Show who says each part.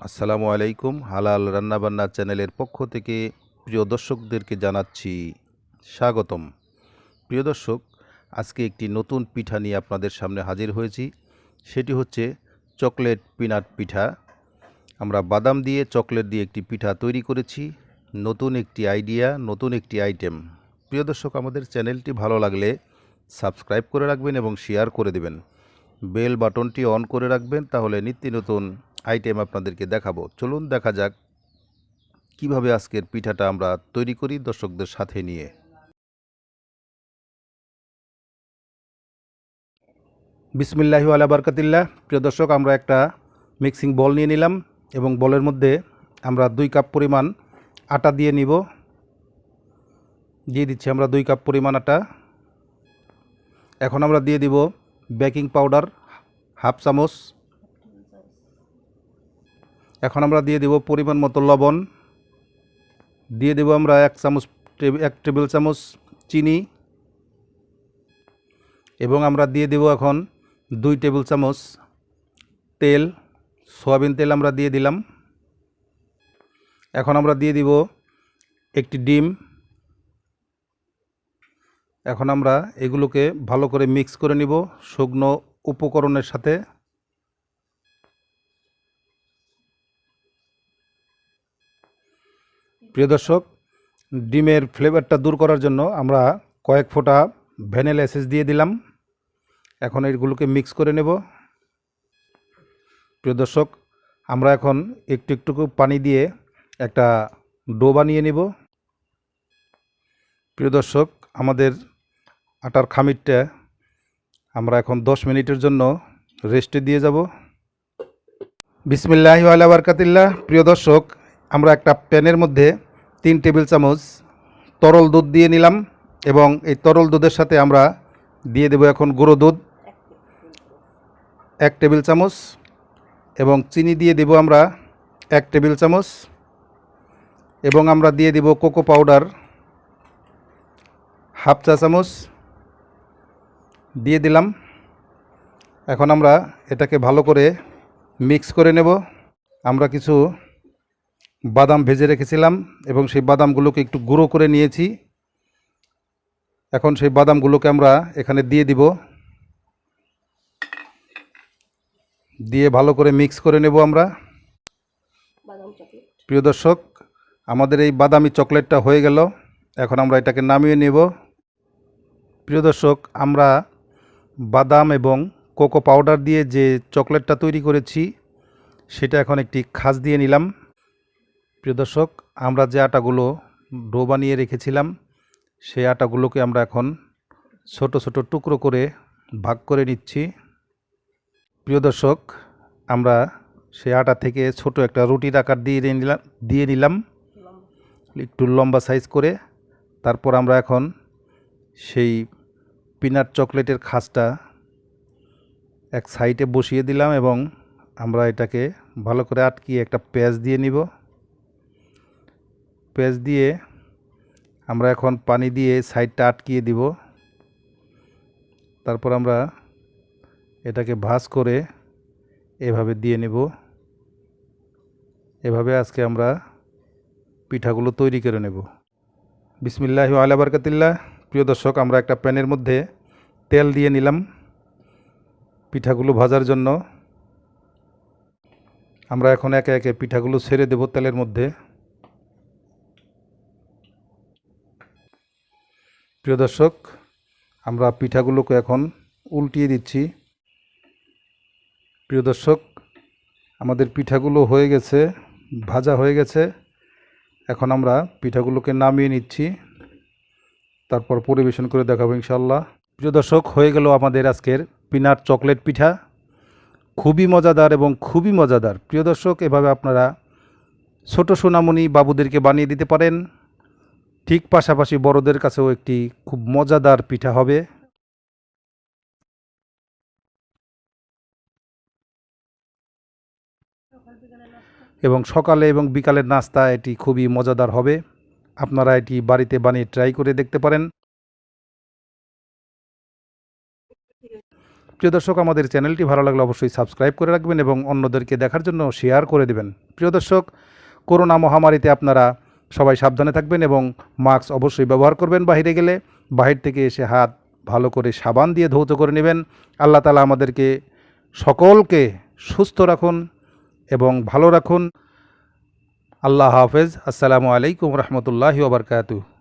Speaker 1: আসসালামু আলাইকুম। হালাল রান্নাবান্না চ্যানেলের পক্ষ থেকে প্রিয় দর্শকদেরকে জানাচ্ছি স্বাগতম। প্রিয় দর্শক, আজকে একটি নতুন পিঠা নিয়ে আপনাদের সামনে হাজির হয়েছি। সেটি হচ্ছে চকলেট পিনাট পিঠা। আমরা বাদাম দিয়ে চকলেট দিয়ে একটি পিঠা তৈরি করেছি। নতুন একটি আইডিয়া, নতুন একটি আইটেম। প্রিয় দর্শক, আমাদের চ্যানেলটি ভালো লাগলে সাবস্ক্রাইব করে রাখবেন এবং শেয়ার করে দেবেন। বেল বাটনটি অন করে রাখবেন, তাহলে নিত্য নতুন আইটেম আপনাদেরকে দেখাবো। চলুন দেখা যাক কিভাবে আজকের পিঠাটা আমরা তৈরি করি দর্শকদের সাথে নিয়ে। বিসমিল্লাহি আলা বারকাতিল্লাহ। প্রিয় দর্শক, আমরা একটা মিক্সিং বল নিয়ে নিলাম এবং বলের মধ্যে আমরা 2 কাপ পরিমাণ আটা দিয়ে দিচ্ছি আমরা 2 কাপ পরিমাণ আটা। এখন আমরা দিয়ে দিব বেকিং পাউডার হাফ চামচ। এখন আমরা দিয়ে দেব পরিমাণ মতো লবণ, দিয়ে দেব আমরা 1 টেবিল চামচ চিনি এবং আমরা দিয়ে দেব এখন 2 টেবিল চামচ তেল, সয়াবিন তেল আমরা দিয়ে দিলাম। এখন আমরা দিয়ে দিব একটি ডিম। এখন আমরা এগুলোকে ভালো করে মিক্স করে নিব শুকনো উপকরণের সাথে। প্রিয় দর্শক, ডিমের ফ্লেভারটা দূর করার জন্য আমরা কয়েক ফোঁটা ভ্যানিলা এসেন্স দিয়ে দিলাম। এখন এগুলোকে মিক্স করে নেব। প্রিয় দর্শক, আমরা এখন একটু একটু পানি দিয়ে একটা ডো বানিয়ে নেব। প্রিয় দর্শক, আমাদের আটার খামিরটা আমরা এখন 10 মিনিটের জন্য রেস্টে দিয়ে যাব। বিসমিল্লাহি ওয়া আলা বারকাতিল্লাহ। প্রিয় দর্শক, আমরা একটা প্যানের মধ্যে 3 টেবিল চামচ তরল দুধ দিয়ে নিলাম এবং এই তরল দুধের সাথে আমরা দিয়ে দেব এখন গুঁড়ো দুধ 1 টেবিল চামচ এবং চিনি দিয়ে দেব আমরা 1 টেবিল চামচ এবং আমরা দিয়ে দেব কোকো পাউডার হাফ চা চামচ দিয়ে দিলাম। এখন আমরা এটাকে ভালো করে মিক্স করে নেব। আমরা কিছু বাদাম ভেজে রেখেছিলাম এবং সেই বাদামগুলোকে একটু গুঁড়ো করে নিয়েছি। এখন সেই বাদামগুলোকে আমরা এখানে দিয়ে দিব, দিয়ে ভালো করে মিক্স করে নেব আমরা। প্রিয় দর্শক, আমাদের এই বাদামি চকলেটটা হয়ে গেল। এখন আমরা এটাকে নামিয়ে নেব। প্রিয় দর্শক, আমরা বাদাম এবং কোকো পাউডার দিয়ে যে চকলেটটা তৈরি করেছি সেটা এখন একটি খাঁজ দিয়ে নিলাম। প্রিয় দর্শক, আমরা যে আটাগুলো ডো বানিয়ে রেখেছিলাম সেই আটাগুলোকে আমরা এখন ছোট ছোট টুকরো করে ভাগ করে নিচ্ছি। প্রিয় দর্শক, আমরা সেই আটা থেকে ছোট একটা রুটির আকার দিয়ে নিলাম একটু লম্বা সাইজ করে। তারপর আমরা এখন সেই পিনাট চকলেটের খাঁজটা এক সাইডে বসিয়ে দিলাম এবং আমরা এটাকে ভালো করে আটকিয়ে একটা পেঁয়াজ দিয়ে নিব। পেঁয়াজ দিয়ে আমরা এখন পানি দিয়ে সাইডটা আটকিয়ে দিব। তারপর আমরা এটাকে ভাঁজ করে এভাবে দিয়ে নেব। এভাবে আজকে আমরা পিঠাগুলো তৈরি করে নেব। বিসমিল্লাহি ওয়া আলা বারকাতিল্লাহ। প্রিয় দর্শক, আমরা একটা প্যানের মধ্যে তেল দিয়ে নিলাম পিঠাগুলো ভাজার জন্য। আমরা এখন একে একে পিঠাগুলো ছেড়ে দেব তেলের মধ্যে। প্রিয় দর্শক, আমরা পিঠাগুলোকে এখন উল্টিয়ে দিচ্ছি। প্রিয় দর্শক, আমাদের পিঠাগুলো হয়ে গেছে, ভাজা হয়ে গেছে। এখন আমরা পিঠাগুলোকে নামিয়ে নিচ্ছি, তারপর পরিবেশন করে দেখাবো ইনশাআল্লাহ। প্রিয় দর্শক, হয়ে গেল আমাদের আজকের পিনাট চকলেট পিঠা। খুবই মজাদার এবং খুবই মজাদার। প্রিয় দর্শক, এভাবে আপনারা ছোট সোনামণি বাবুদেরকে বানিয়ে দিতে পারেন। ঠিক পাশাপাশি বড়দের কাছেও একটি খুব মজাদার পিঠা হবে। এবং সকালে এবং বিকালের নাস্তা এটি খুবই মজাদার হবে। আপনারা এটি বাড়িতে বানিয়ে ট্রাই করে দেখতে পারেন। প্রিয় দর্শক, আমাদের চ্যানেলটি ভালো লাগলে অবশ্যই সাবস্ক্রাইব করে রাখবেন এবং অন্যদেরকে দেখার জন্য শেয়ার করে দেবেন। প্রিয় দর্শক, করোনা মহামারীতে আপনারা সবাই সাবধানে থাকবেন এবং মাস্ক অবশ্যই ব্যবহার করবেন। বাইরে গেলে বাহির থেকে এসে হাত ভালো করে সাবান দিয়ে ধৌত করে নেবেন। আল্লাহ তাআলা আমাদেরকে সকলকে সুস্থ রাখুন এবং ভালো রাখুন। আল্লাহ হাফেজ। আসসালামু আলাইকুম রহমতুল্লাহি ওয়া বারাকাতুহু।